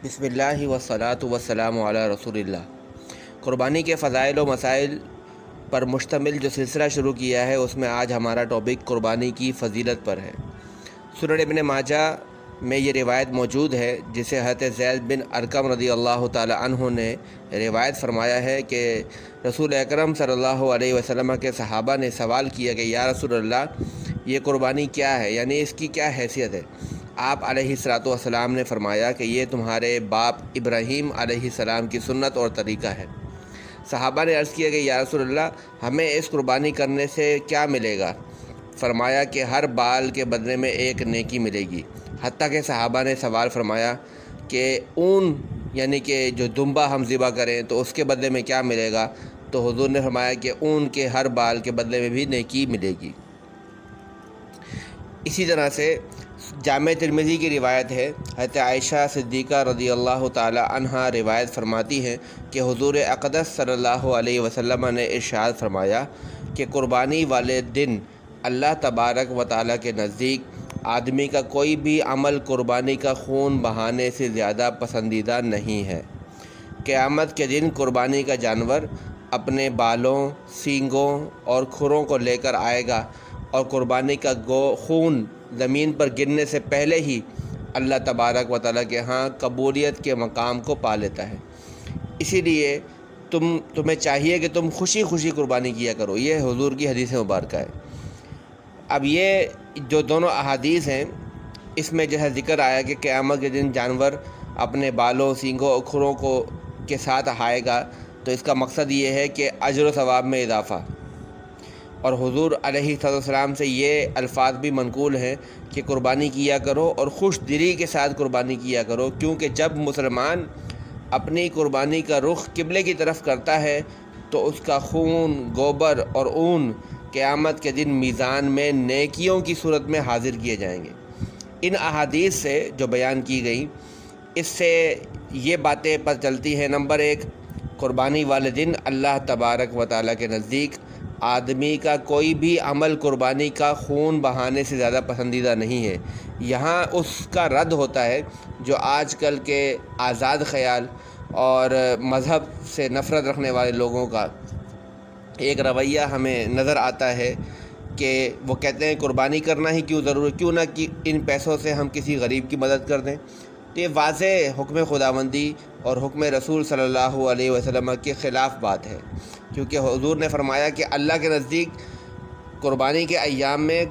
بسم اللہ والصلاۃ والسلام علی رسول اللہ۔ قربانی کے فضائل و مسائل پر مشتمل جو سلسلہ شروع کیا ہے، اس میں آج ہمارا ٹاپک قربانی کی فضیلت پر ہے۔ سنن ابن ماجہ میں یہ روایت موجود ہے جسے حضرت زید بن ارقم رضی اللہ تعالی عنہ نے روایت فرمایا ہے کہ رسول اکرم صلی اللہ علیہ وسلم کے صحابہ نے سوال کیا کہ یا رسول اللہ، یہ قربانی کیا ہے، یعنی اس کی کیا حیثیت ہے؟ آپ علیہ الصلاۃ والسلام نے فرمایا کہ یہ تمہارے باپ ابراہیم علیہ السلام کی سنت اور طریقہ ہے۔ صحابہ نے عرض کیا کہ یا رسول اللہ، ہمیں اس قربانی کرنے سے کیا ملے گا؟ فرمایا کہ ہر بال کے بدلے میں ایک نیکی ملے گی۔ حتیٰ کہ صحابہ نے سوال فرمایا کہ اون یعنی کہ جو دمبا ہم ذبح کریں تو اس کے بدلے میں کیا ملے گا؟ تو حضور نے فرمایا کہ اون کے ہر بال کے بدلے میں بھی نیکی ملے گی۔ اسی طرح سے جامع ترمذی کی روایت ہے، حضرت عائشہ صدیقہ رضی اللہ تعالی عنہا روایت فرماتی ہیں کہ حضور اقدس صلی اللہ علیہ وسلم نے ارشاد فرمایا کہ قربانی والے دن اللہ تبارک و تعالی کے نزدیک آدمی کا کوئی بھی عمل قربانی کا خون بہانے سے زیادہ پسندیدہ نہیں ہے۔ قیامت کے دن قربانی کا جانور اپنے بالوں، سینگوں اور کھروں کو لے کر آئے گا اور قربانی کا خون زمین پر گرنے سے پہلے ہی اللہ تبارک و تعالیٰ کے ہاں قبولیت کے مقام کو پا لیتا ہے۔ اسی لیے تمہیں چاہیے کہ تم خوشی خوشی قربانی کیا کرو۔ یہ حضور کی حدیث مبارکہ ہے۔ اب یہ جو دونوں احادیث ہیں، اس میں جو ہے ذکر آیا کہ قیامت کے دن جانور اپنے بالوں، سینگوں اور کھروں کے ساتھ آئے گا، تو اس کا مقصد یہ ہے کہ اجر و ثواب میں اضافہ۔ اور حضور علیہ السلام سے یہ الفاظ بھی منقول ہیں کہ قربانی کیا کرو اور خوش دلی کے ساتھ قربانی کیا کرو، کیونکہ جب مسلمان اپنی قربانی کا رخ قبلے کی طرف کرتا ہے تو اس کا خون، گوبر اور اون قیامت کے دن میزان میں نیکیوں کی صورت میں حاضر کیے جائیں گے۔ ان احادیث سے جو بیان کی گئی، اس سے یہ باتیں پتہ چلتی ہیں۔ نمبر 1، قربانی والے دن اللہ تبارک و تعالیٰ کے نزدیک آدمی کا کوئی بھی عمل قربانی کا خون بہانے سے زیادہ پسندیدہ نہیں ہے۔ یہاں اس کا رد ہوتا ہے جو آج کل کے آزاد خیال اور مذہب سے نفرت رکھنے والے لوگوں کا ایک رویہ ہمیں نظر آتا ہے کہ وہ کہتے ہیں قربانی کرنا ہی کیوں ضروری، کیوں نہ کہ ان پیسوں سے ہم کسی غریب کی مدد کر دیں۔ تو یہ واضح حکم خداوندی اور حکم رسول صلی اللہ علیہ وسلم کے خلاف بات ہے، کیونکہ حضور نے فرمایا کہ اللہ کے نزدیک قربانی کے ایام میں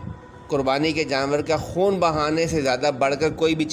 قربانی کے جانور کا خون بہانے سے زیادہ بڑھ کر کوئی بھی